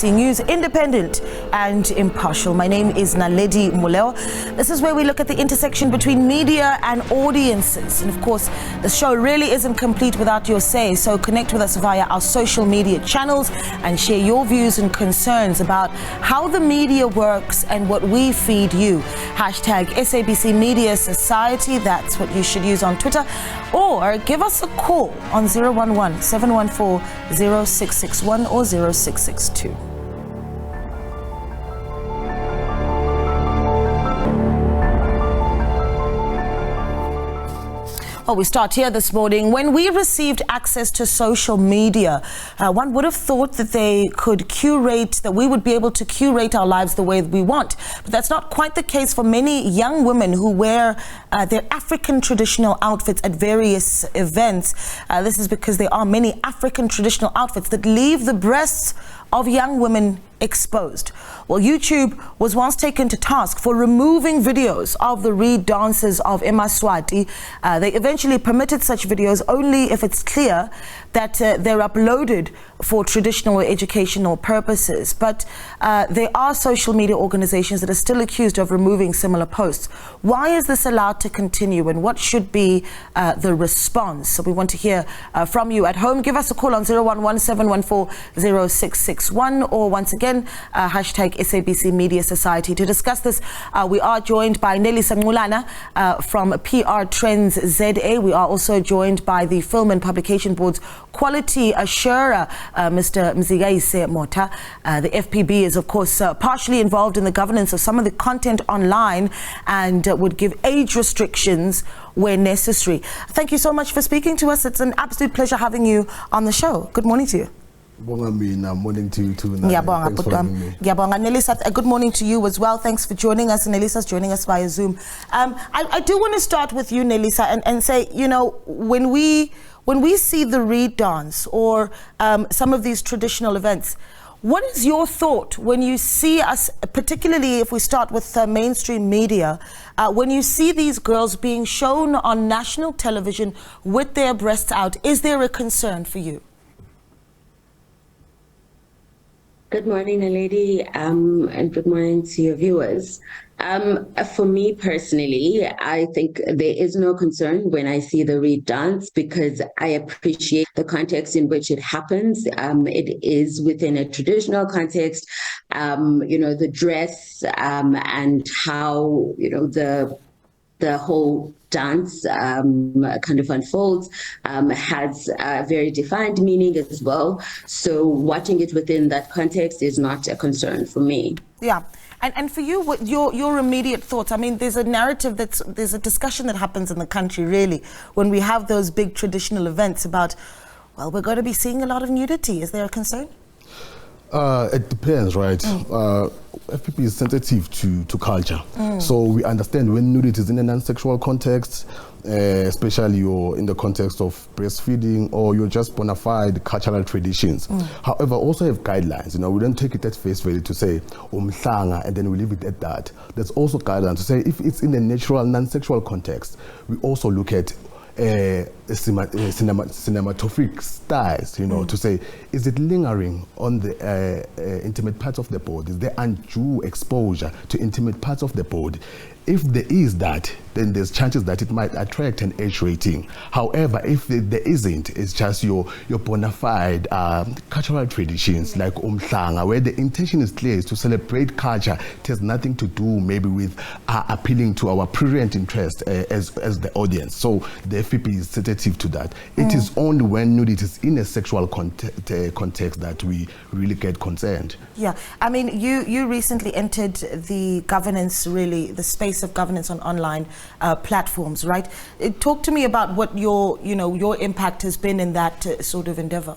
News, independent and impartial. My name is Naledi Muleo. This is where we look at the intersection between media and audiences. And of course, the show really isn't complete without your say. So connect with us via our social media channels and share your views and concerns about how the media works and what we feed you. Hashtag SABC Media Society. That's what you should use on Twitter. Or give us a call on 011-714-0661 or 0662. Well, we start here this morning. When we received access to social media, one would have thought that they could curate, that we would be able to curate our lives the way we want. But that's not quite the case for many young women who wear their African traditional outfits at various events. This is because there are many African traditional outfits that leave the breasts of young women exposed. Well, YouTube was once taken to task for removing videos of the reed dances of eMaSwati. They eventually permitted such videos only if it's clear that they're uploaded for traditional or educational purposes. But there are social media organizations that are still accused of removing similar posts. Why is this allowed to continue, and what should be the response? So we want to hear from you at home. Give us a call on 011-714-0661 or once again, hashtag SABC Media Society. To discuss this, we are joined by Nelisa Ngulana from PR Trends ZA. We are also joined by the Film and Publication Board's Quality Assurer, Mr. Mzigaise Mota. The FPB is, of course, partially involved in the governance of some of the content online and would give age restrictions where necessary. Thank you so much for speaking to us. It's an absolute pleasure having you on the show. Good morning to you. Morning to you too. Thanks for having me. Nelisa, good morning to you as well. Thanks for joining us. And Nelisa's joining us via Zoom. I do want to start with you, Nelisa, and say, you know, when we see the reed dance or some of these traditional events, what is your thought when you see us, particularly if we start with mainstream media, when you see these girls being shown on national television with their breasts out? Is there a concern for you? Good morning, Naledi, and good morning to your viewers. For me personally, I think there is no concern when I see the reed dance because I appreciate the context in which it happens. It is within a traditional context, you know, the dress and how, you know, the whole dance kind of unfolds has a very defined meaning as well. So watching it within that context is not a concern for me. Yeah. And for you, what your immediate thoughts? I mean, there's a narrative there's a discussion that happens in the country, really, when we have those big traditional events about, well, we're going to be seeing a lot of nudity. Is there a concern? It depends, right? FPP is sensitive to culture. So we understand when nudity is in a non-sexual context, especially you're in the context of breastfeeding or you're just bona fide cultural traditions. However, also have guidelines. You know, we don't take it at face value to say umhlanga and then we leave it at that. There's also guidelines to say if it's in a natural non-sexual context, we also look at cinematographic styles, you know, to say, is it lingering on the intimate parts of the body? Is there undue exposure to intimate parts of the body? If there is that, then there's chances that it might attract an age rating. However, if there isn't, it's just your bona fide cultural traditions like umhlanga, where the intention is clear, is to celebrate culture. It has nothing to do maybe with appealing to our prurient interest as the audience. So the FPP is sensitive to that. It is only when nudity is in a sexual context that we really get concerned. Yeah, I mean, you recently entered the governance, really, the space of governance on online platforms, right? Talk to me about what your impact has been in that sort of endeavor.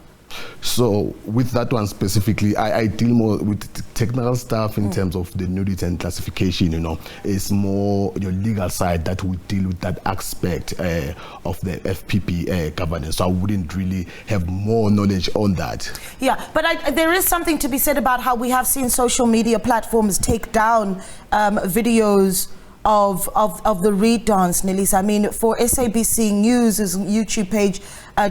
So with that one specifically, I deal more with technical stuff in terms of the nudity and classification. You know, it's more your legal side that would deal with that aspect of the FPP governance. So I wouldn't really have more knowledge on that. Yeah, but there is something to be said about how we have seen social media platforms take down videos of the reed dance, Nelisa. I mean, for SABC News' YouTube page,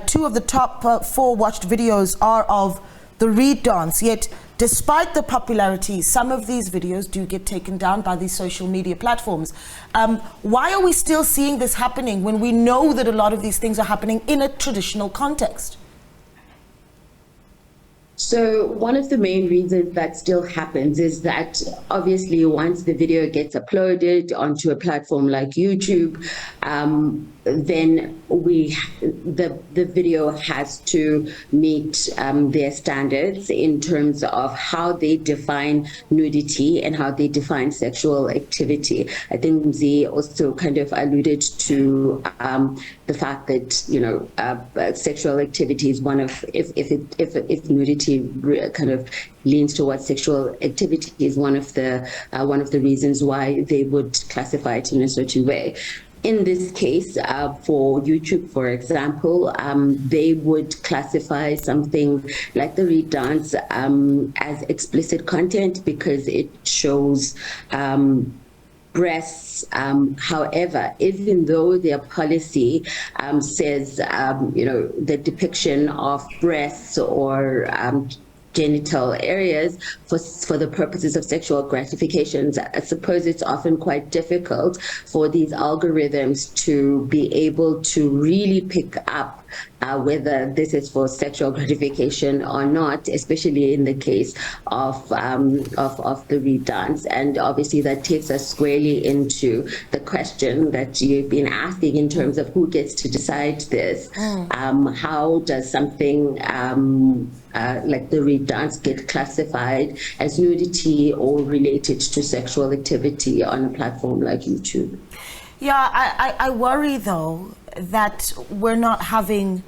2 of the top 4 watched videos are of the reed dance, yet despite the popularity, some of these videos do get taken down by these social media platforms. Why are we still seeing this happening when we know that a lot of these things are happening in a traditional context? So one of the main reasons that still happens is that obviously once the video gets uploaded onto a platform like YouTube, then the video has to meet their standards in terms of how they define nudity and how they define sexual activity. I think Mzi also kind of alluded to the fact that sexual activity is one of, if nudity kind of leans towards sexual activity, is one of the reasons why they would classify it in a certain way. In this case, for YouTube, for example, they would classify something like the Reed dance as explicit content because it shows breasts. However, even though their policy says, the depiction of breasts or genital areas for the purposes of sexual gratifications, I suppose it's often quite difficult for these algorithms to be able to really pick up whether this is for sexual gratification or not, especially in the case of the Reed dance. And obviously that takes us squarely into the question that you've been asking in terms of who gets to decide this. How does something like the Reed dance get classified as nudity or related to sexual activity on a platform like YouTube? Yeah, I worry though that we're not having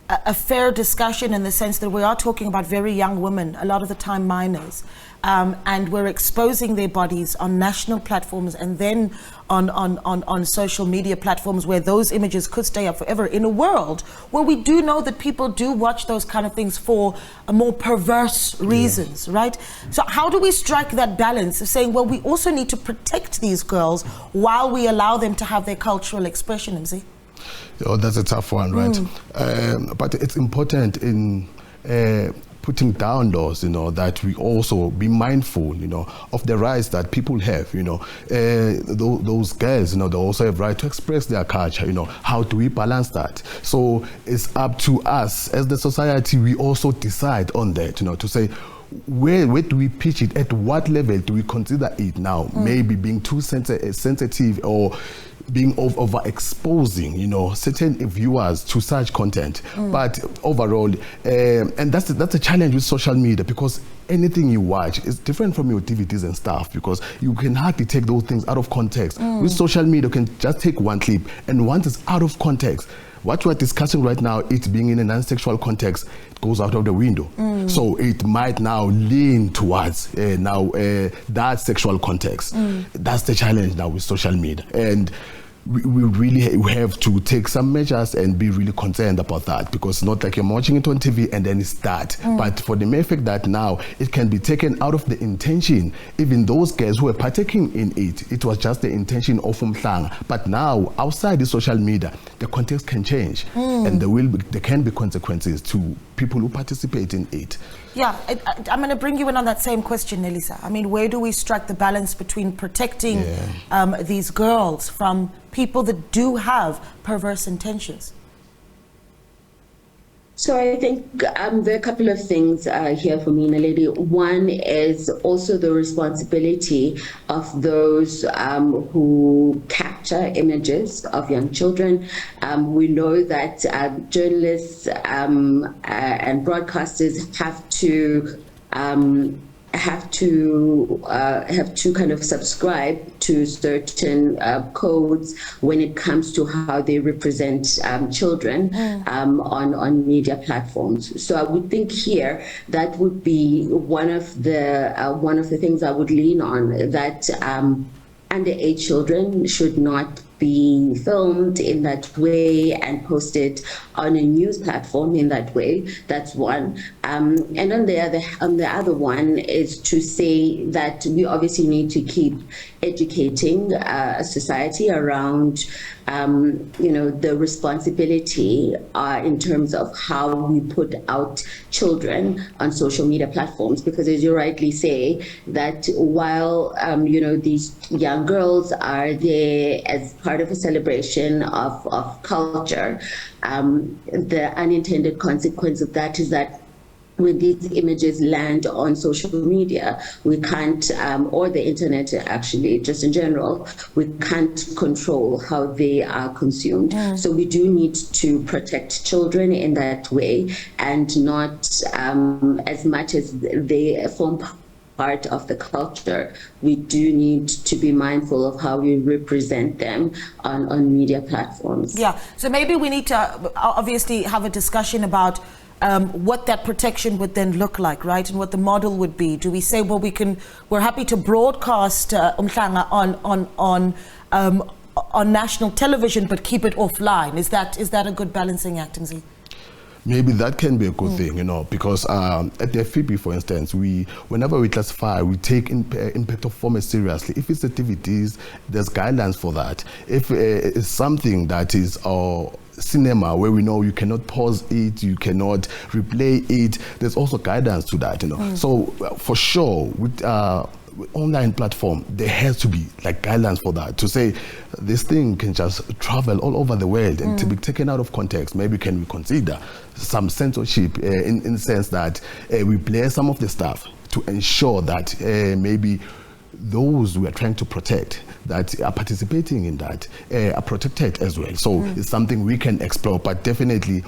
a fair discussion in the sense that we are talking about very young women, a lot of the time minors, and we're exposing their bodies on national platforms and then on social media platforms where those images could stay up forever, in a world where we do know that people do watch those kind of things for more perverse reasons, right? So how do we strike that balance of saying, well, we also need to protect these girls while we allow them to have their cultural expression, Mzi? Oh, that's a tough one, right? But it's important in putting down laws, that we also be mindful, of the rights that people have, those girls, they also have right to express their culture, how do we balance that? So it's up to us as the society, we also decide on that, to say, where do we pitch it? At what level do we consider it now? Maybe being too sensitive or being overexposing, certain viewers to such content. But overall, and that's a challenge with social media, because anything you watch is different from your DVDs and stuff, because you can hardly take those things out of context. With social media, you can just take one clip, and once it's out of context, what we're discussing right now, it being in a non-sexual context, it goes out of the window. So it might now lean towards that sexual context. That's the challenge now with social media. And we really have to take some measures and be really concerned about that, because it's not like you're watching it on TV and then it's that. But for the mere fact that now it can be taken out of the intention, even those guys who were partaking in it, it was just the intention of umhlanga. But now outside the social media, the context can change, and there can be consequences to people who participate in it. Yeah, I'm going to bring you in on that same question, Nelisa. I mean, where do we strike the balance between protecting these girls from people that do have perverse intentions? So I think there are a couple of things here for me, Naledi. One is also the responsibility of those who capture images of young children. We know that journalists and broadcasters have to kind of subscribe to certain codes when it comes to how they represent children on media platforms. So I would think here that would be one of the things I would lean on, that underage children should not be filmed in that way and posted on a news platform in that way. That's one. And on the other one is to say that we obviously need to keep educating society around the responsibility in terms of how we put out children on social media platforms, because as you rightly say, that while these young girls are there as part of a celebration of culture, the unintended consequence of that is that when these images land on social media, we can't, or the internet actually, just in general, we can't control how they are consumed. So we do need to protect children in that way, and not as much as they form part of the culture, we do need to be mindful of how we represent them on media platforms. Yeah, so maybe we need to obviously have a discussion about what that protection would then look like, right? And what the model would be. Do we say, well, we're happy to broadcast umhlanga on national television, but keep it offline? Is that a good balancing act, Mzi? Maybe that can be a good thing, because at the FPB, for instance, whenever we classify, we take impact of performance seriously. If it's activities, there's guidelines for that. If it's something that is cinema, where we know you cannot pause it, you cannot replay it, there's also guidance to that, So for sure, with online platform, there has to be like guidelines for that, to say this thing can just travel all over the world and to be taken out of context. Maybe can we consider some censorship in the sense that we play some of the stuff to ensure that maybe those we are trying to protect that are participating in that are protected as well. So it's something we can explore, but definitely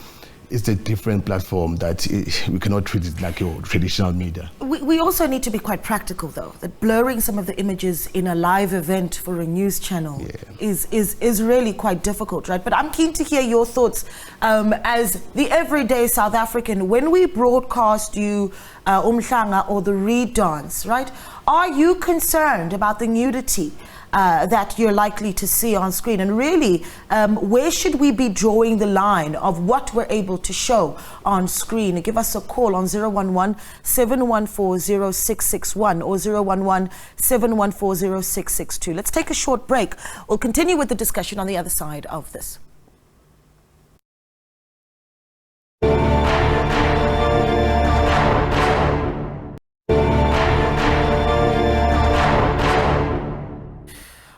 it's a different platform that we cannot treat it like your traditional media. We also need to be quite practical, though, that blurring some of the images in a live event for a news channel is really quite difficult, right? But I'm keen to hear your thoughts as the everyday South African. When we broadcast you umhlanga or the Reed dance, right? Are you concerned about the nudity that you're likely to see on screen? And really, where should we be drawing the line of what we're able to show on screen? Give us a call on 011-714-0661 or 011-714-0662. Let's take a short break. We'll continue with the discussion on the other side of this.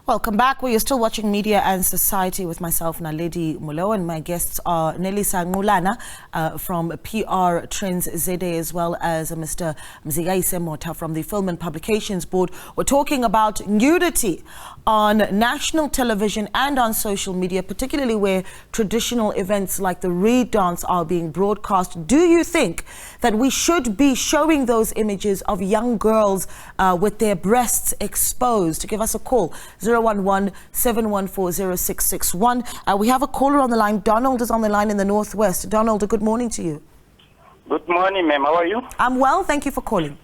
Welcome back. We are still watching Media and Society with myself, Naledi Mulo, and my guests are Nelisa Ngulana from PR Trends ZA, as well as Mr. Mzigaise Mota from the Film and Publications Board. We're talking about nudity on national television and on social media, particularly where traditional events like the Reed dance are being broadcast. Do you think that we should be showing those images of young girls with their breasts exposed? Give us a call, 011-714-0661. We have a caller on the line. Donald is on the line in the Northwest. Donald, good morning to you. Good morning, ma'am. How are you? I'm well. Thank you for calling.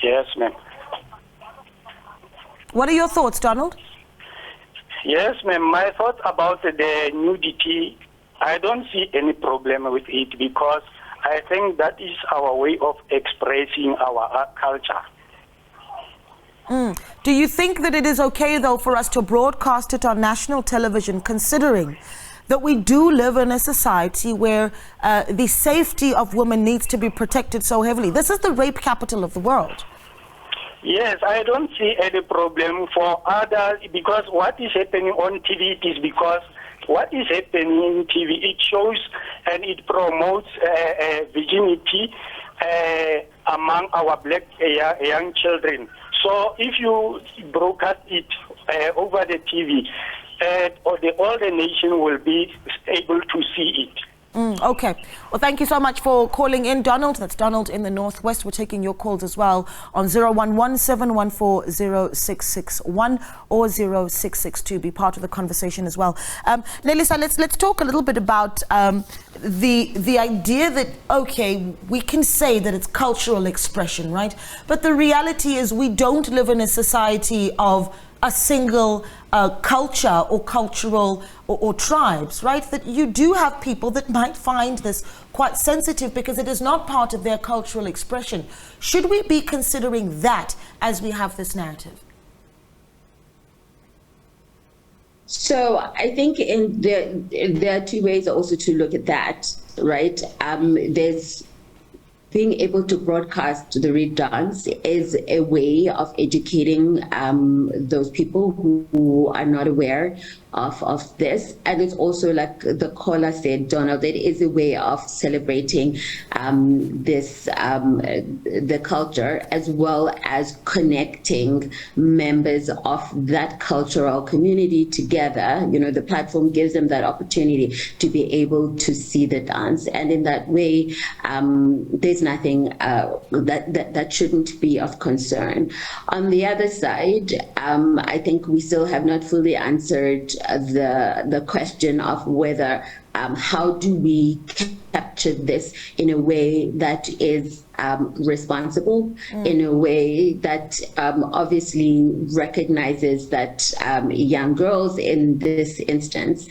Yes, ma'am. What are your thoughts, Donald? Yes, ma'am. My thoughts about the nudity, I don't see any problem with it, because I think that is our way of expressing our culture. Do you think that it is okay, though, for us to broadcast it on national television, considering that we do live in a society where the safety of women needs to be protected so heavily? This is the rape capital of the world. Yes, I don't see any problem for others, because what is happening on TV, it is because what is happening in TV, it shows and it promotes virginity among our black young children. So if you broadcast it over the TV, all the nation will be able to see it. Okay. Well, thank you so much for calling in, Donald. That's Donald in the Northwest. We're taking your calls as well on 011-714-0661 or 0662. Be part of the conversation as well. Nelisa, let's talk a little bit about the idea that, okay, we can say that it's cultural expression, right? But the reality is we don't live in a society of a single culture or cultural or tribes, right? That you do have people that might find this quite sensitive because it is not part of their cultural expression. Should we be considering that as we have this narrative? So I think there are two ways also to look at that, right? There's being able to broadcast the reed dance is a way of educating those people who are not aware of this. And it's also, like the caller said, Donald, it is a way of celebrating the culture, as well as connecting members of that cultural community together. You know, the platform gives them that opportunity to be able to see the dance. And in that way, there's nothing that shouldn't be of concern. On the other side, I think we still have not fully answered the question of whether how do we capture this in a way that is responsible, in a way that obviously recognizes that young girls in this instance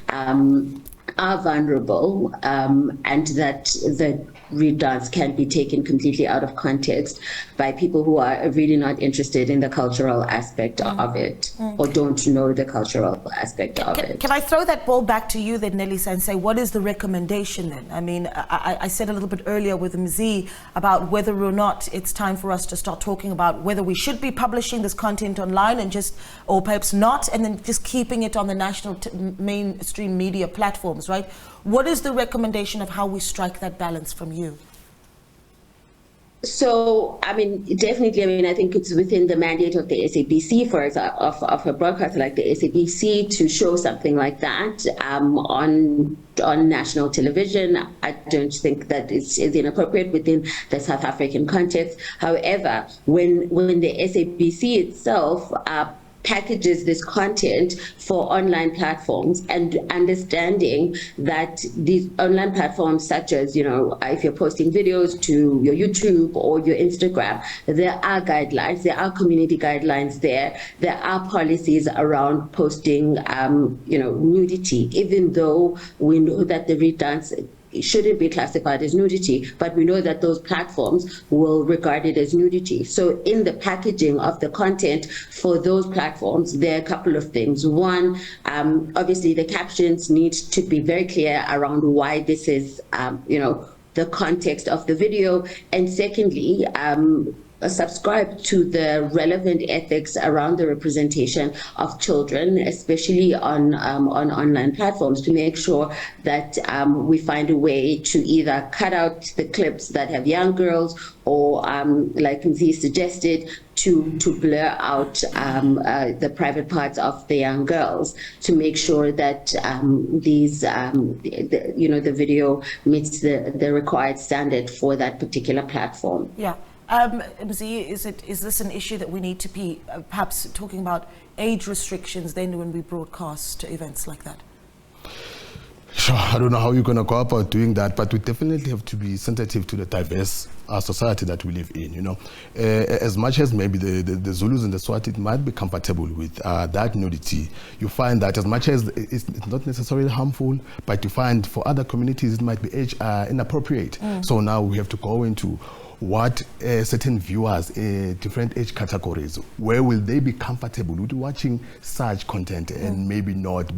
are vulnerable, and that the reed dance can be taken completely out of context by people who are really not interested in the cultural aspect of it, or don't know the cultural aspect of it. Can I throw that ball back to you then, Nelisa, and say, what is the recommendation then? I mean, I said a little bit earlier with Mzi about whether or not it's time for us to start talking about whether we should be publishing this content online and just, or perhaps not, and then just keeping it on the national mainstream media platforms, right? What is the recommendation of how we strike that balance from you? So, I mean, definitely, I mean, I think it's within the mandate of the SABC, for example, of a broadcaster like the SABC, to show something like that on national television. I don't think that is inappropriate within the South African context. However, when the SABC itself packages this content for online platforms, and understanding that these online platforms, such as, you know, if you're posting videos to your YouTube or your Instagram, there are guidelines, there are community guidelines there are policies around posting, you know, nudity, even though we know that the reed dance shouldn't be classified as nudity, but we know that those platforms will regard it as nudity. So in the packaging of the content for those platforms, there are a couple of things. One, obviously the captions need to be very clear around why this is, you know, the context of the video. And secondly, subscribe to the relevant ethics around the representation of children, especially on online platforms, to make sure that we find a way to either cut out the clips that have young girls, or like Mzi suggested, to blur out the private parts of the young girls, to make sure that you know, the video meets the required standard for that particular platform. Yeah. Mzi, is this an issue that we need to be perhaps talking about age restrictions then when we broadcast events like that? Sure, I don't know how you're going to go about doing that, but we definitely have to be sensitive to the diverse society that we live in. You know, as much as maybe the Zulus and the Swati might be compatible with that nudity, you find that as much as it's not necessarily harmful, but you find for other communities it might be age inappropriate. So now we have to go into what certain viewers, different age categories, where will they be comfortable with watching such content and maybe not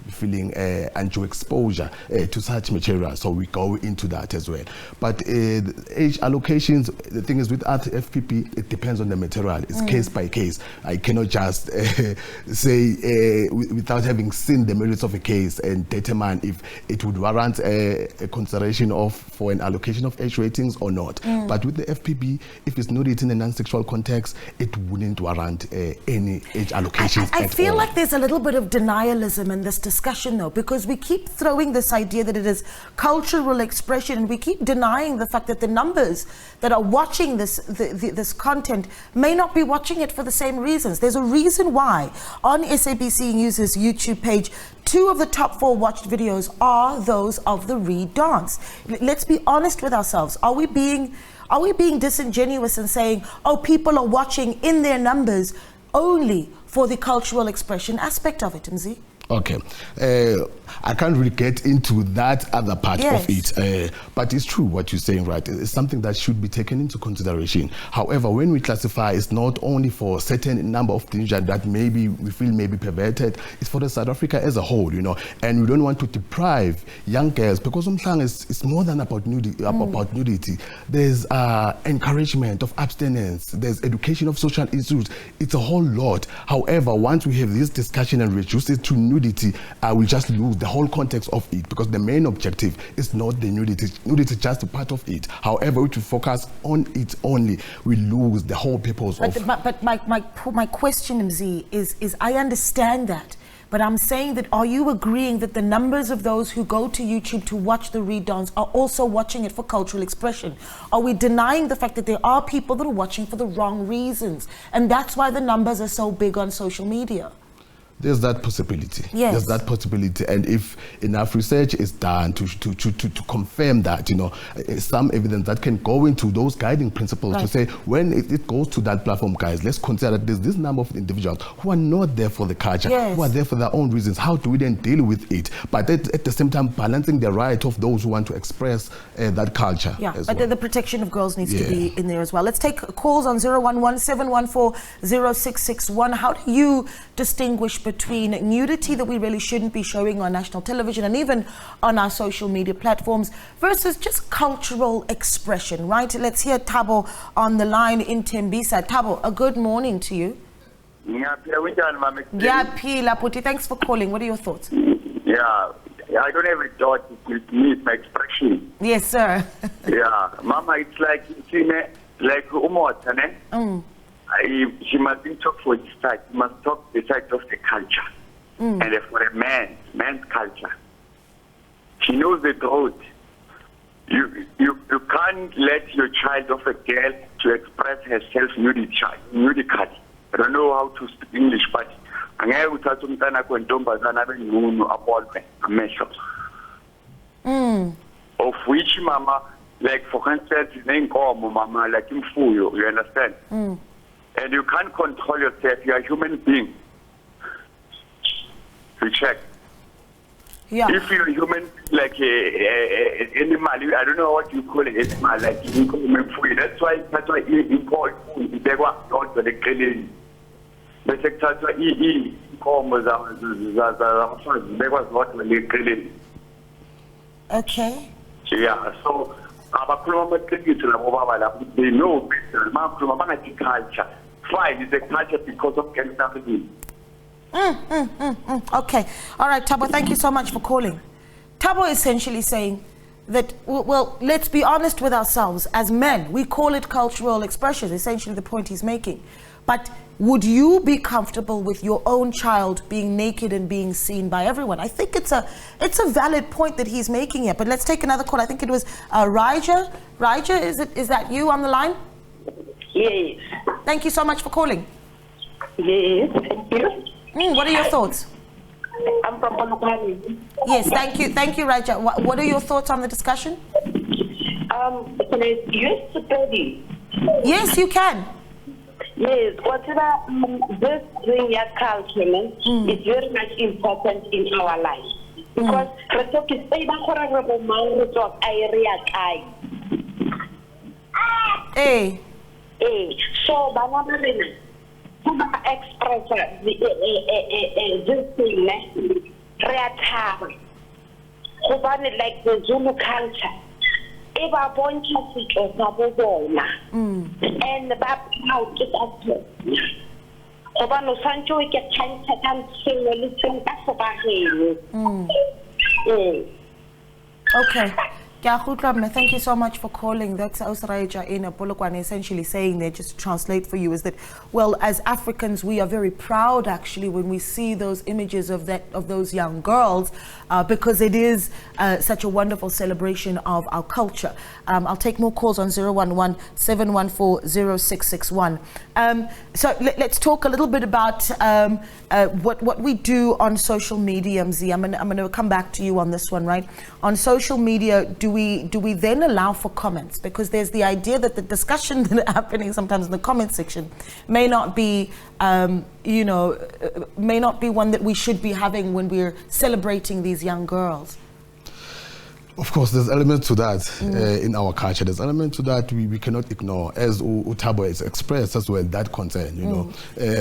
feeling undue exposure to such material. So we go into that as well. But age allocations, the thing is with FPP, it depends on the material. It's case by case. I cannot just say without having seen the merits of a case and determine if it would warrant a consideration for an allocation of age ratings or not. But with the FPP, if it's not in a non-sexual context, it wouldn't warrant any age allocations I feel like there's a little bit of denialism in this discussion, though, because we keep throwing this idea that it is cultural expression, and we keep denying the fact that the numbers that are watching this content may not be watching it for the same reasons. There's a reason why on SABC News' YouTube page, 2 of the top 4 watched videos are those of the reed dance. Let's be honest with ourselves. Are we being disingenuous in saying, oh, people are watching in their numbers only for the cultural expression aspect of it, Mzi? Okay. I can't really get into that other part of it, but it's true what you're saying, right? It's something that should be taken into consideration. However, when we classify, it's not only for a certain number of teenagers that maybe we feel may be perverted, it's for the South Africa as a whole, you know, and we don't want to deprive young girls, because sometimes it's more than about nudity. There's encouragement of abstinence, there's education of social issues, it's a whole lot. However, once we have this discussion and reduce it to nudity, we'll just lose the whole context of it, because the main objective is not the nudity. Nudity is just a part of it. However, if we focus on it only, we lose the whole purpose of... But my question, Mzi, is I understand that, but I'm saying that, are you agreeing that the numbers of those who go to YouTube to watch the read dance are also watching it for cultural expression? Are we denying the fact that there are people that are watching for the wrong reasons, and that's why the numbers are so big on social media? There's that possibility. Yes. There's that possibility, and if enough research is done to confirm that, you know, some evidence that can go into those guiding principles to say when it goes to that platform, guys, let's consider that there's this number of individuals who are not there for the culture, who are there for their own reasons. How do we then deal with it? But at the same time, balancing the right of those who want to express that culture. Yeah, but the protection of girls needs to be in there as well. Let's take calls on 011-714-0661. How do you distinguish between nudity that we really shouldn't be showing on national television and even on our social media platforms versus just cultural expression, right? Let's hear Thabo on the line in Tembisa. Thabo, a good morning to you. Ngiyaphila, Puti. Thanks for calling. What are your thoughts? Yeah, I don't have a thought. It needs my expression. Yes, sir. Yeah, Mama, it's like she must be talk for its side. She must talk the side of the culture. And for a man's culture. She knows the truth. You can't let your child of a girl to express herself nudically. I don't know how to speak English, but of which, Mama, like for instance, Mama, like Mfuyo, you understand? And you can't control yourself. You are a human being. You check. Yeah. If you're a human, like an animal, I don't know what you call an animal, like you call them food. That's why you call food. They were not the cleaning. But that's why they was not the cleaning. Okay. Yeah, so they know culture. Fine, it's a culture because of Kennedy. Okay. All right, Thabo, thank you so much for calling. Thabo is essentially saying that, well, let's be honest with ourselves. As men, we call it cultural expression, essentially the point he's making. But would you be comfortable with your own child being naked and being seen by everyone? I think it's a valid point that he's making here. But let's take another call. I think it was Raja. Raja, is that you on the line? Yes. Thank you so much for calling. Yes, thank you. What are your thoughts? I'm from Polokwane. Yes, thank you, Raja. What are your thoughts on the discussion? Can I use study? Yes, you can. Yes, whatever this your culture is very much important in our life. Because so express this thing, like the Zulu culture. And how to Okay. Thank you so much for calling. That's Ausraija in Polokwane essentially saying there, just to translate for you, is that, well, as Africans, we are very proud actually when we see those images of those young girls because it is such a wonderful celebration of our culture. I'll take more calls on 011-714-0661. So let's talk a little bit about what we do on social media, Mzi. I'm going to come back to you on this one, right? On social media, do do we then allow for comments? Because there's the idea that the discussion that are happening sometimes in the comment section may not be, may not be one that we should be having when we're celebrating these young girls. Of course, there's elements to that in our culture. There's elements to that we cannot ignore, as Utabo has expressed as well, that concern, you know.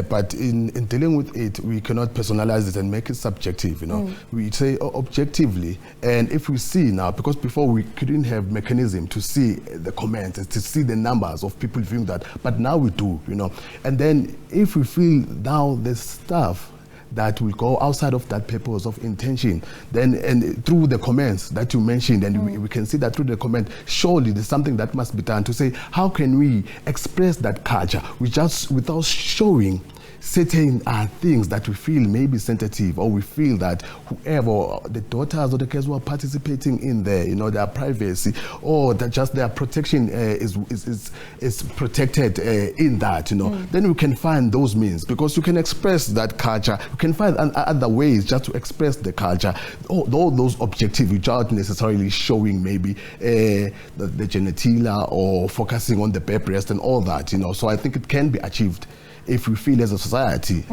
But in dealing with it, we cannot personalize it and make it subjective, you know. We say objectively, and if we see now, because before we couldn't have mechanism to see the comments, to see the numbers of people viewing that, but now we do, you know. And then if we feel now there's stuff that will go outside of that purpose of intention, then and through the comments that you mentioned, and we can see that through the comment, surely there's something that must be done to say, how can we express that culture without showing certain things that we feel may be sensitive, or we feel that whoever, the daughters or the kids who are participating in there, you know, their privacy or that just their protection is protected in that, you know, then we can find those means, because you can express that culture, you can find other ways just to express the culture, all those objectives without necessarily showing maybe the genitalia or focusing on the bare breast and all that, you know. So I think it can be achieved if we feel as a society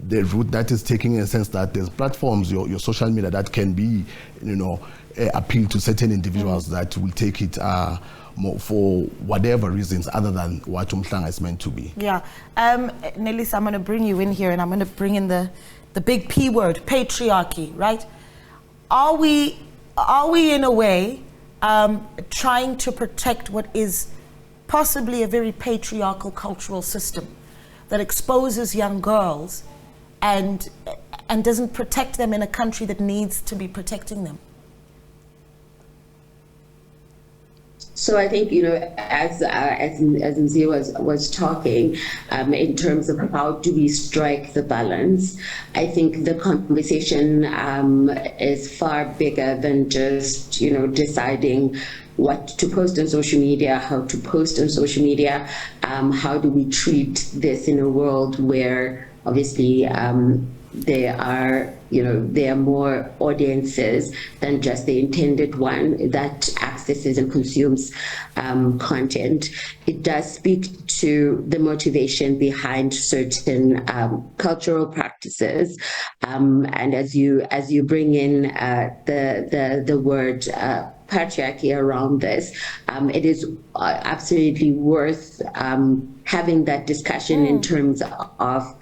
the route that is taking, in a sense that there's platforms, your social media, that can be, you know, appeal to certain individuals that will take it more for whatever reasons other than what Umhlanga is meant to be. Yeah. Nelisa, I'm going to bring you in here, and I'm going to bring in the big P word, patriarchy, right? Are we in a way trying to protect what is possibly a very patriarchal cultural system that exposes young girls and doesn't protect them in a country that needs to be protecting them? So I think, you know, as Mzee was talking, in terms of how do we strike the balance, I think the conversation is far bigger than just, you know, deciding what to post on social media, how to post on social media, how do we treat this in a world where obviously there are more audiences than just the intended one that accesses and consumes content. It does speak to the motivation behind certain cultural practices, and as you bring in the word patriarchy around this, it is absolutely worth having that discussion in terms of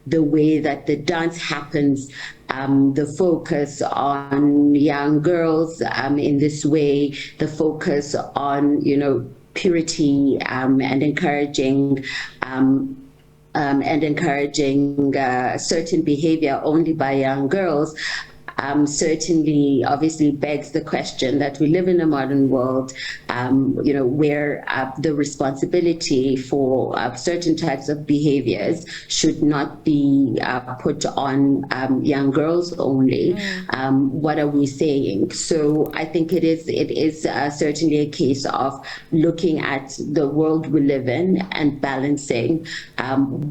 the way that the dance happens, the focus on young girls in this way, the focus on, you know, purity and encouraging certain behavior only by young girls. Certainly, obviously, begs the question that we live in a modern world, you know, where the responsibility for certain types of behaviors should not be put on young girls only. What are we saying? So I think it is certainly a case of looking at the world we live in and balancing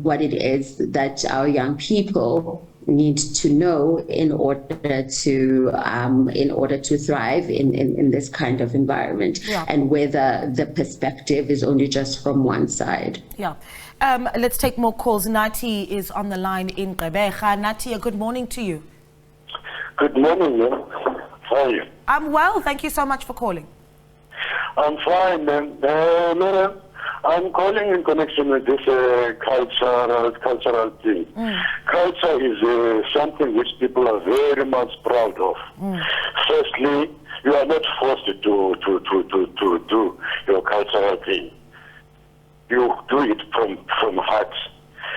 what it is that our young people need to know in order to thrive in this kind of environment, and whether the perspective is only just from one side. Yeah. Let's take more calls. Nati is on the line in Gqeberha. Nati, good morning to you. Good morning, ma'am. How are you? I'm well, thank you so much for calling. I'm fine, ma'am. Madam, I'm calling in connection with this cultural thing. Culture is something which people are very much proud of. Firstly, you are not forced to do your cultural thing. You do it from heart.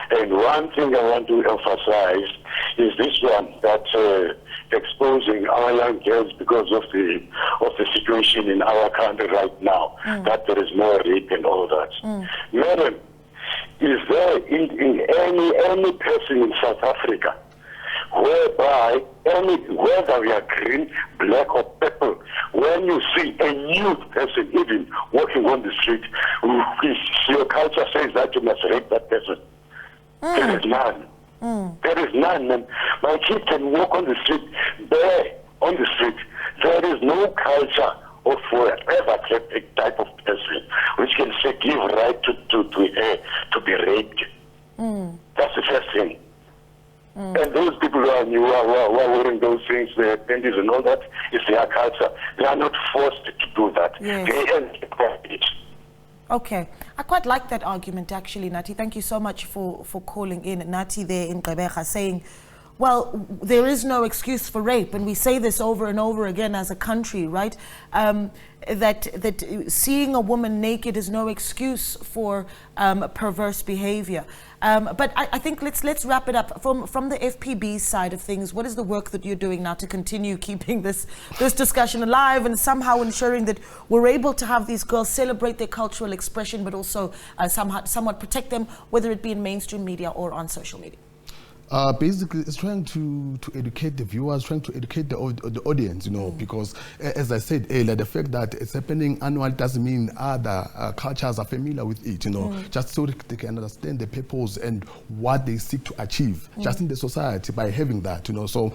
And one thing I want to emphasize is this one, that exposing our young girls because of the situation in our country right now, that there is more rape and all that. Madam, is there in any person in South Africa whereby whether we are green, black or purple, when you see a new person even walking on the street, your culture says that you must rape that person? There is none. There is none, man. My kid can walk on the street, bare on the street. There is no culture or forever kept a type of person which can say give right to be raped. That's the first thing. And those people who are wearing those things, the panties and all that, is their culture. They are not forced to do that. Yes. They earn it. Okay. I quite like that argument, actually, Nati. Thank you so much for calling in. Nati there in Gqeberha saying, well, there is no excuse for rape, and we say this over and over again as a country, right? That seeing a woman naked is no excuse for perverse behavior. But I think let's wrap it up from the FPB side of things. What is the work that you're doing now to continue keeping this discussion alive and somehow ensuring that we're able to have these girls celebrate their cultural expression, but also somewhat protect them, whether it be in mainstream media or on social media? Basically, it's trying to educate the viewers, trying to educate the audience, you know, because as I said earlier, the fact that it's happening annually doesn't mean other cultures are familiar with it, you know, just so they can understand the purpose and what they seek to achieve just in the society by having that, you know. So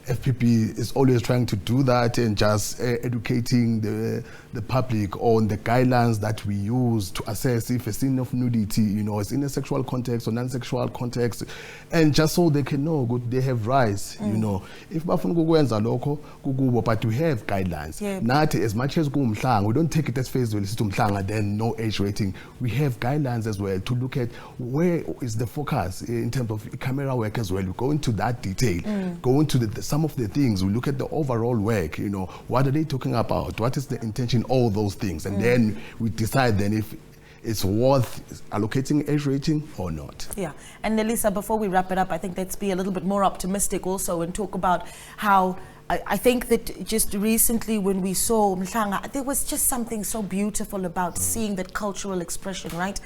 FPP is always trying to do that and just educating the public on the guidelines that we use to assess if a scene of nudity, you know, is in a sexual context or non-sexual context, and just so they can know good they have rights, you know. If bafuna ukwenza lokho kukubo, but we have guidelines. Not as much as kumhlanga, we don't take it as face value to mhlanga then no age rating. We have guidelines as well to look at where is the focus in terms of camera work as well. We go into that detail, go into some of the things, we look at the overall work, you know, what are they talking about, what is the intention, all those things, and then we decide then if it's worth allocating age rating or not. Yeah, and Nelisa, before we wrap it up, I think let's be a little bit more optimistic also and talk about how I think that just recently when we saw Mhlanga, there was just something so beautiful about seeing that cultural expression, right?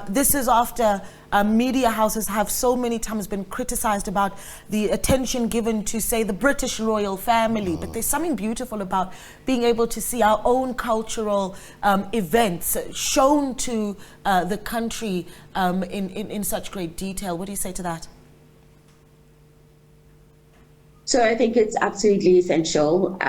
This is after media houses have so many times been criticized about the attention given to, say, the British royal family, but there's something beautiful about being able to see our own cultural events shown to the country in such great detail. What do you say to that? So I think it's absolutely essential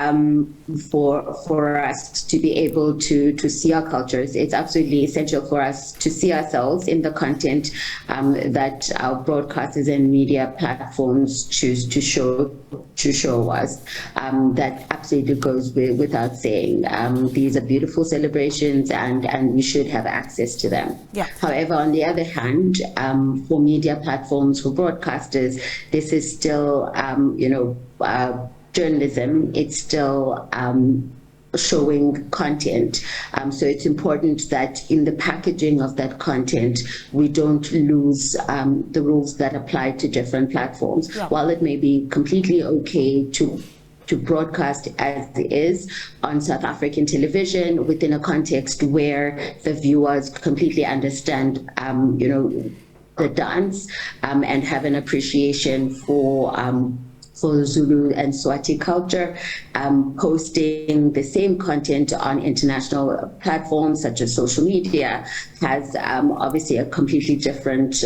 for us to be able to see our cultures. It's absolutely essential for us to see ourselves in the content that our broadcasters and media platforms choose to show us. That absolutely goes without saying. These are beautiful celebrations, and we should have access to them. Yeah. However, on the other hand, for media platforms, for broadcasters, this is still, journalism. It's still showing content. So it's important that in the packaging of that content, we don't lose the rules that apply to different platforms. Yeah. While it may be completely okay to broadcast as it is on South African television within a context where the viewers completely understand, the dance and have an appreciation for Zulu and Swati culture, posting the same content on international platforms such as social media has obviously a completely different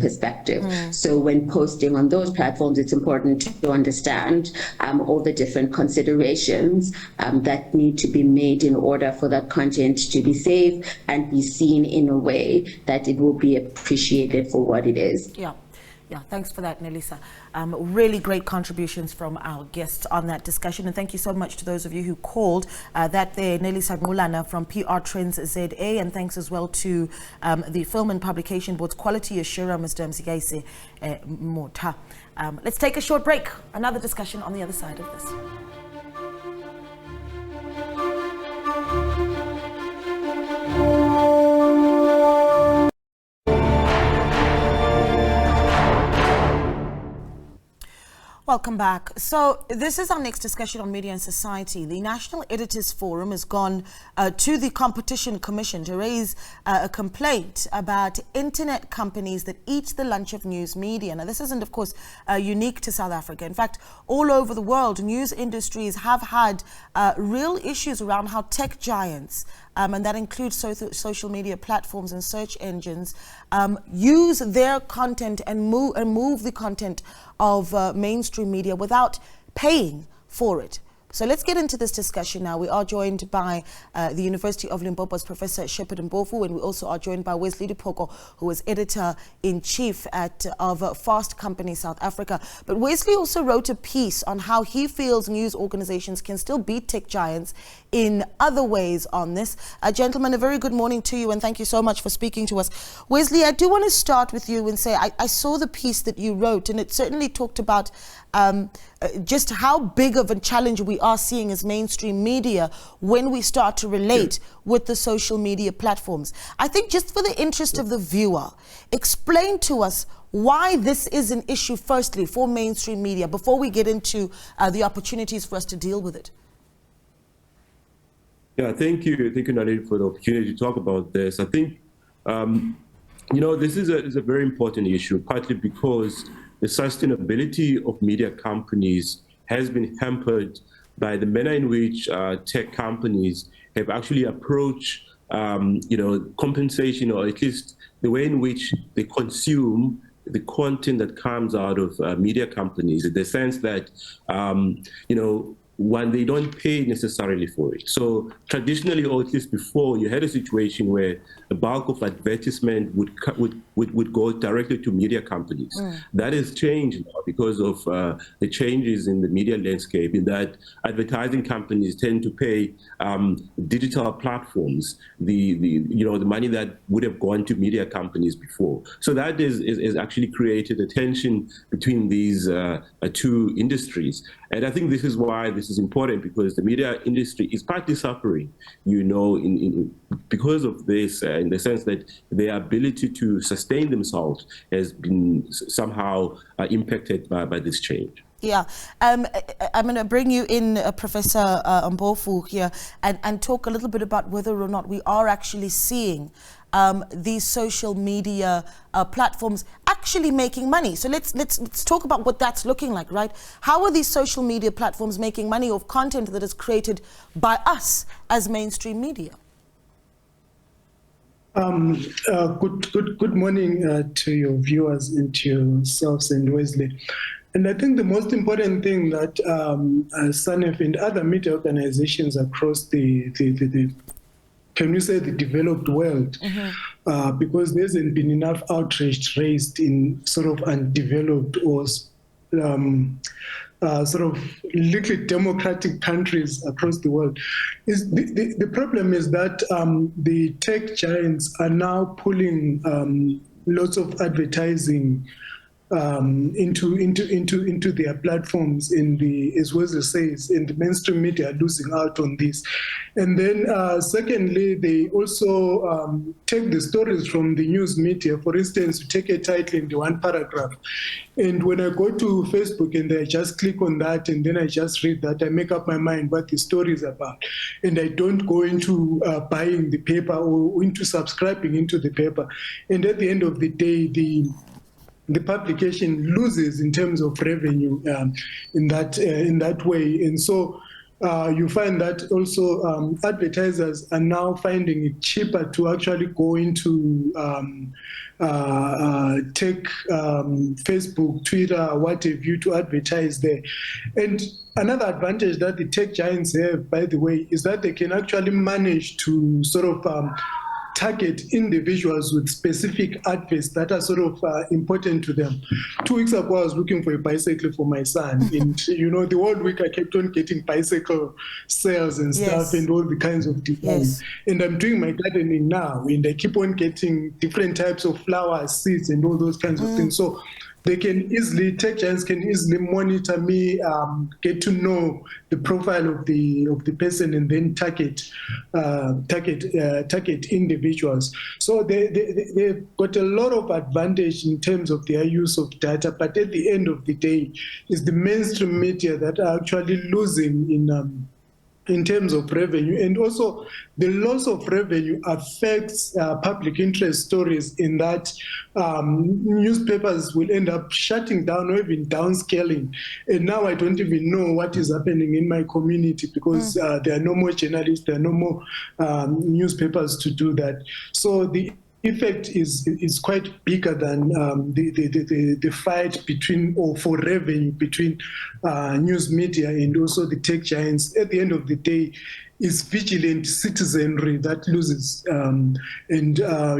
perspective. So when posting on those platforms, it's important to understand all the different considerations that need to be made in order for that content to be safe and be seen in a way that it will be appreciated for what it is. Yeah. Yeah, thanks for that, Nelisa. Really great contributions from our guests on that discussion. And thank you so much to those of you who called. That there, Nelisa Ngulana from PR Trends ZA. And thanks as well to the Film and Publication Board's Quality Assurer, Mr. Mzikaise Mota. Let's take a short break. Another discussion on the other side of this. Welcome back. So this is our next discussion on media and society. The National Editors Forum has gone to the Competition Commission to raise a complaint about internet companies that eat the lunch of news media. Now, this isn't, of course, unique to South Africa. In fact, all over the world, news industries have had real issues around how tech giants, and that includes social media platforms and search engines, use their content and move the content of mainstream media without paying for it. So let's get into this discussion now. We are joined by the University of Limpopo's Professor Shepherd Mpofu, and we also are joined by Wesley Dipoko, who is editor-in-chief of Fast Company South Africa. But Wesley also wrote a piece on how he feels news organizations can still beat tech giants in other ways on this. Gentlemen, a very good morning to you, and thank you so much for speaking to us. Wesley, I do want to start with you and say I saw the piece that you wrote, and it certainly talked about just how big of a challenge we are seeing as mainstream media when we start to relate with the social media platforms. I think just for the interest of the viewer, explain to us why this is an issue, firstly, for mainstream media, before we get into the opportunities for us to deal with it. Yeah, thank you, Nudity, for the opportunity to talk about this. I think, this is a very important issue, partly because the sustainability of media companies has been hampered by the manner in which tech companies have actually approached, compensation, or at least the way in which they consume the content that comes out of media companies, in the sense that, when they don't pay necessarily for it. So traditionally, or at least before, you had a situation where the bulk of advertisement would go directly to media companies. That has changed now because of the changes in the media landscape, in that advertising companies tend to pay digital platforms the money that would have gone to media companies before. So that is actually created a tension between these two industries. And I think this is why this is important, because the media industry is partly suffering, because of this, in the sense that their ability to sustain themselves has been somehow impacted by this change. Yeah, I'm going to bring you in, Professor Mpofu here, and talk a little bit about whether or not we are actually seeing these social media platforms actually making money. So let's talk about what that's looking like, right? How are these social media platforms making money off content that is created by us as mainstream media? Good morning to your viewers and to yourselves and Wesley. And I think the most important thing that SANEF and other media organizations across the developed world, because there hasn't been enough outrage raised in sort of undeveloped or sort of liquid democratic countries across the world. The problem is that the tech giants are now pulling lots of advertising into their platforms, as Wesley says, and the mainstream media are losing out on this. And then secondly, they also take the stories from the news media. For instance, you take a title in the one paragraph, and when I go to Facebook and I just click on that and then I just read that, I make up my mind what the story is about. And I don't go into buying the paper or into subscribing into the paper. And at the end of the day, the publication loses in terms of revenue in that way. And so you find that also advertisers are now finding it cheaper to actually go into take Facebook, Twitter, what have you, to advertise there. And another advantage that the tech giants have, by the way, is that they can actually manage to sort of target individuals with specific adverts that are sort of important to them. 2 weeks ago, I was looking for a bicycle for my son. And, the whole week I kept on getting bicycle sales and stuff and all the kinds of designs. And I'm doing my gardening now, and I keep on getting different types of flowers, seeds, and all those kinds of things. So they can easily, tech giants can easily monitor me, get to know the profile of the person, and then target individuals. So they've got a lot of advantage in terms of their use of data, but at the end of the day, it's the mainstream media that are actually losing in terms of revenue. And also the loss of revenue affects public interest stories, in that newspapers will end up shutting down or even downscaling. And now I don't even know what is happening in my community, because there are no more journalists, there are no more newspapers to do that. So the effect is quite bigger than the fight between or for revenue between news media and also the tech giants. At the end of the day, is vigilant citizenry that loses, and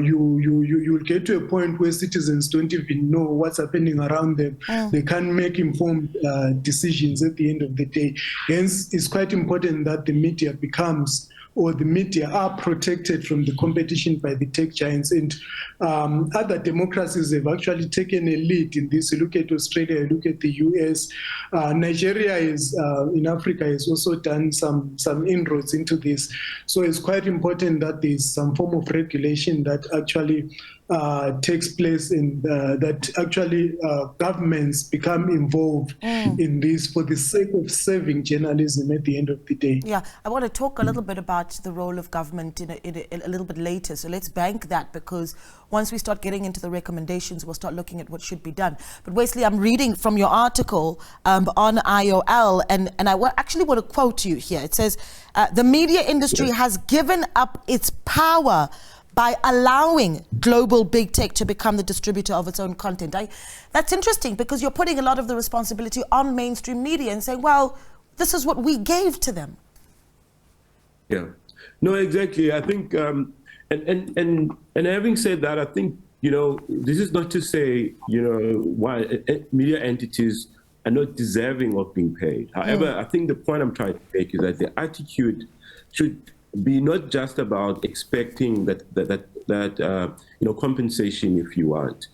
you'll get to a point where citizens don't even know what's happening around them. They can't make informed decisions at the end of the day. Hence, it's quite important that the media becomes, or the media are protected from the competition by the tech giants. And other democracies have actually taken a lead in this. You look at Australia, you look at the US. Nigeria is, in Africa has also done some inroads into this. So it's quite important that there's some form of regulation that actually takes place, and that actually governments become involved in this for the sake of serving journalism at the end of the day. Yeah, I want to talk a little bit about the role of government in a little bit later. So let's bank that, because once we start getting into the recommendations, we'll start looking at what should be done. But Wesley, I'm reading from your article on IOL, and I actually want to quote you here. It says, the media industry has given up its power by allowing global big tech to become the distributor of its own content. That's interesting, because you're putting a lot of the responsibility on mainstream media and saying, well, this is what we gave to them. Yeah, no, exactly. I think, and having said that, I think, this is not to say, why media entities are not deserving of being paid. However, I think the point I'm trying to make is that the attitude should be not just about expecting that compensation, if you want.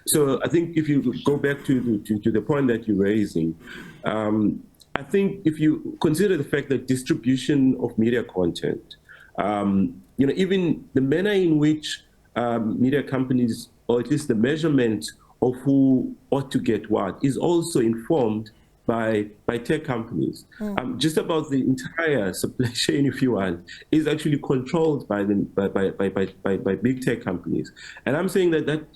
So I think if you go back to the point that you're raising, I think if you consider the fact that distribution of media content, even the manner in which media companies, or at least the measurement of who ought to get what, is also informed by tech companies. Just about the entire supply chain, if you want, is actually controlled by big tech companies. And I'm saying that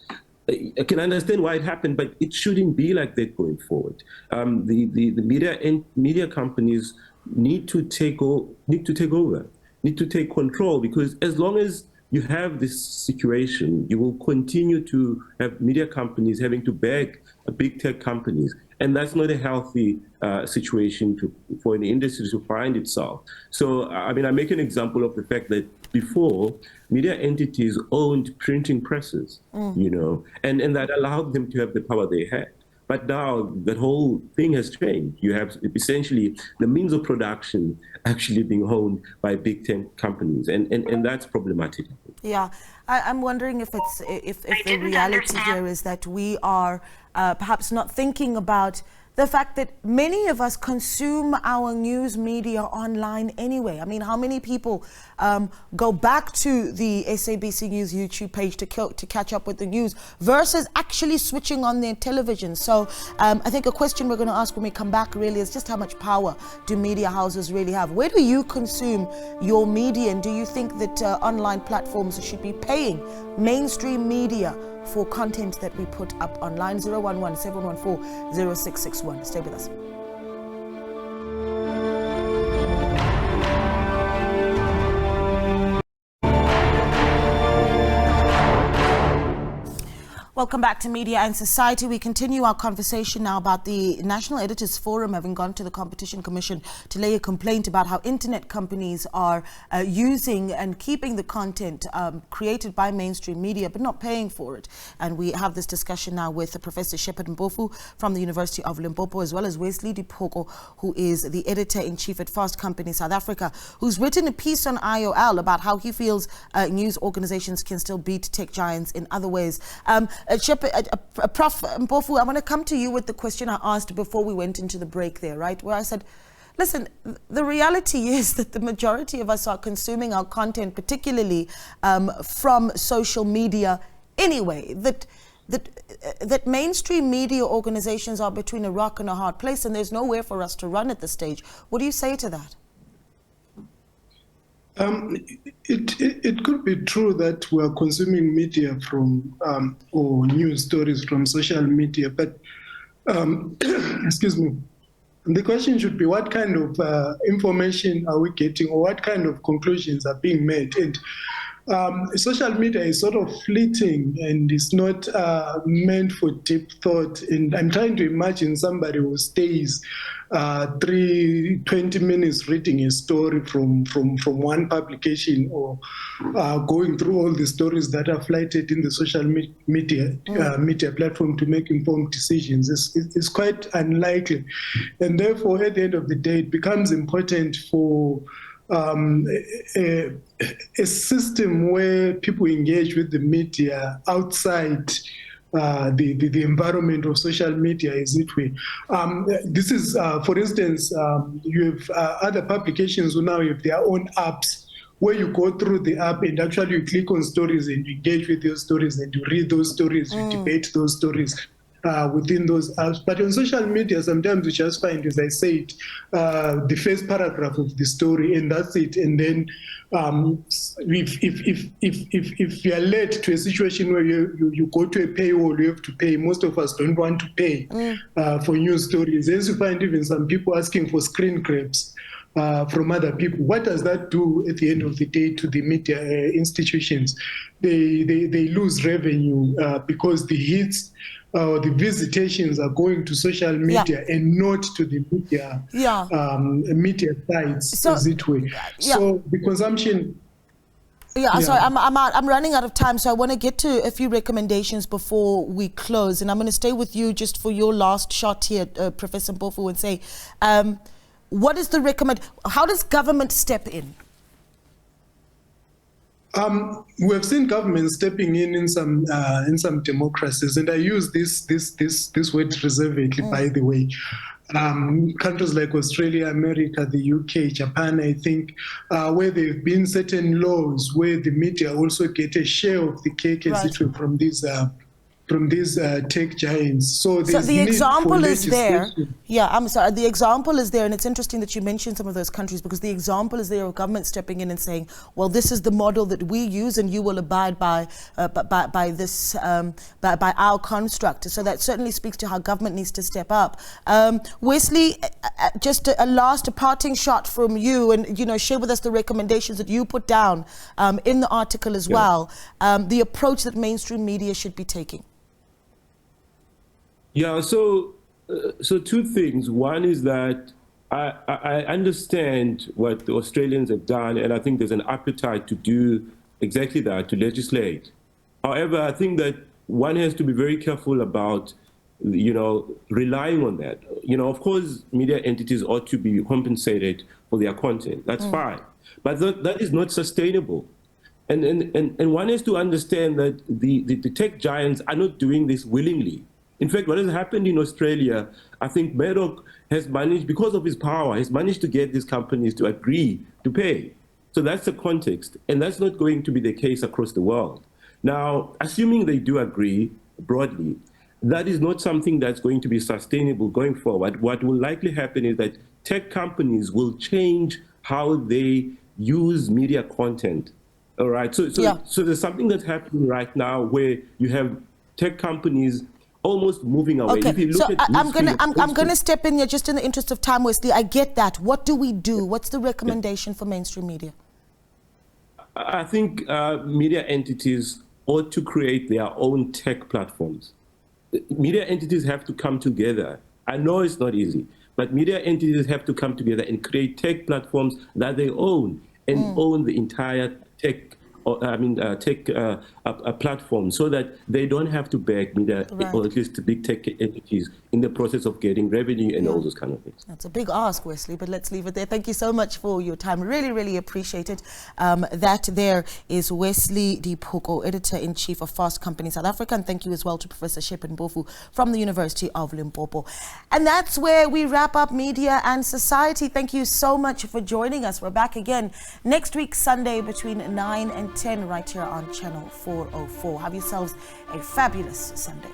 I can understand why it happened, but it shouldn't be like that going forward. The media companies need to take over, need to take control, because as long as you have this situation, you will continue to have media companies having to beg big tech companies. And that's not a healthy situation for the industry to find itself. So, I mean, I make an example of the fact that before, media entities owned printing presses, and that allowed them to have the power they had. But now that whole thing has changed. You have essentially the means of production actually being owned by big tech companies, and that's problematic. Yeah, I'm wondering if the reality here is that we are perhaps not thinking about the fact that many of us consume our news media online anyway. I mean, how many people go back to the SABC News YouTube page to catch up with the news versus actually switching on their television? So I think a question we're going to ask when we come back really is just how much power do media houses really have? Where do you consume your media, and do you think that online platforms should be paying mainstream media for content that we put up online? 011-714-0661. Stay with us. Welcome back to Media and Society. We continue our conversation now about the National Editors Forum having gone to the Competition Commission to lay a complaint about how internet companies are using and keeping the content created by mainstream media but not paying for it. And we have this discussion now with Professor Shepherd Mpofu from the University of Limpopo, as well as Wesley Dipoko, who is the editor-in-chief at Fast Company South Africa, who's written a piece on IOL about how he feels news organizations can still beat tech giants in other ways. Prof. Mpofu, I want to come to you with the question I asked before we went into the break there, right? Where I said, listen, the reality is that the majority of us are consuming our content, particularly from social media anyway, that mainstream media organizations are between a rock and a hard place, and there's nowhere for us to run at this stage. What do you say to that? It could be true that we are consuming media from or news stories from social media, but excuse me, the question should be what kind of information are we getting, or what kind of conclusions are being made? And social media is sort of fleeting and it's not meant for deep thought. And I'm trying to imagine somebody who stays 20 minutes reading a story from one publication, or going through all the stories that are flighted in the social media platform to make informed decisions. It's quite unlikely. And therefore, at the end of the day, it becomes important for a system where people engage with the media outside the environment of social media, as it were. This is, for instance, you have other publications who now have their own apps, where you go through the app and actually you click on stories and you engage with those stories and you read those stories, you debate those stories within those apps. But on social media, sometimes you just find, as I said, the first paragraph of the story, and that's it. And then if you are led to a situation where you go to a paywall, you have to pay. Most of us don't want to pay for news stories. As you find even some people asking for screen grabs from other people. What does that do at the end of the day to the media institutions? They lose revenue because the hits, the visitations are going to social media and not to the media media sites, as it were. So the consumption. Sorry, I'm running out of time, so I want to get to a few recommendations before we close, and I'm going to stay with you just for your last shot here, Professor Mpofu, and say, what is the how does government step in? We have seen government stepping in some democracies, and I use this word reservedly, by the way. Countries like Australia, America, the UK, Japan, I think, where there have been certain laws where the media also get a share of the cake, as it were, from these tech giants. So the example is there. Yeah, I'm sorry. The example is there, and it's interesting that you mentioned some of those countries, because the example is there of government stepping in and saying, well, this is the model that we use and you will abide by this, by our construct. So that certainly speaks to how government needs to step up. Wesley, just a parting shot from you, and share with us the recommendations that you put down in the article as well, the approach that mainstream media should be taking. Yeah, so two things. One is that I understand what the Australians have done, and I think there's an appetite to do exactly that, to legislate. However, I think that one has to be very careful about, relying on that. Of course, media entities ought to be compensated for their content. That's fine. But that is not sustainable. And one has to understand that the tech giants are not doing this willingly. In fact, what has happened in Australia, I think Murdoch has managed, because of his power, has managed to get these companies to agree to pay. So that's the context, and that's not going to be the case across the world. Now, assuming they do agree broadly, that is not something that's going to be sustainable going forward. What will likely happen is that tech companies will change how they use media content. All right, so there's something that's happening right now where you have tech companies almost moving away. Okay, if you look at I'm gonna step in here just in the interest of time, Wesley. I get that. What do we do? What's the recommendation for mainstream media? I think media entities ought to create their own tech platforms. Media entities have to come together. I know it's not easy, but media entities have to come together and create tech platforms that they own and own the entire tech. Platform, so that they don't have to beg media, or at least the big tech entities, in the process of getting revenue and all those kind of things. That's a big ask, Wesley, but let's leave it there. Thank you so much for your time. Really, really appreciate it. That there is Wesley Diphoko, Editor-in-Chief of Fast Company South Africa, and thank you as well to Professor Shepherd Mpofu from the University of Limpopo. And that's where we wrap up Media and Society. Thank you so much for joining us. We're back again next week, Sunday, between 9 and 10, right here on Channel 404. Have yourselves a fabulous Sunday.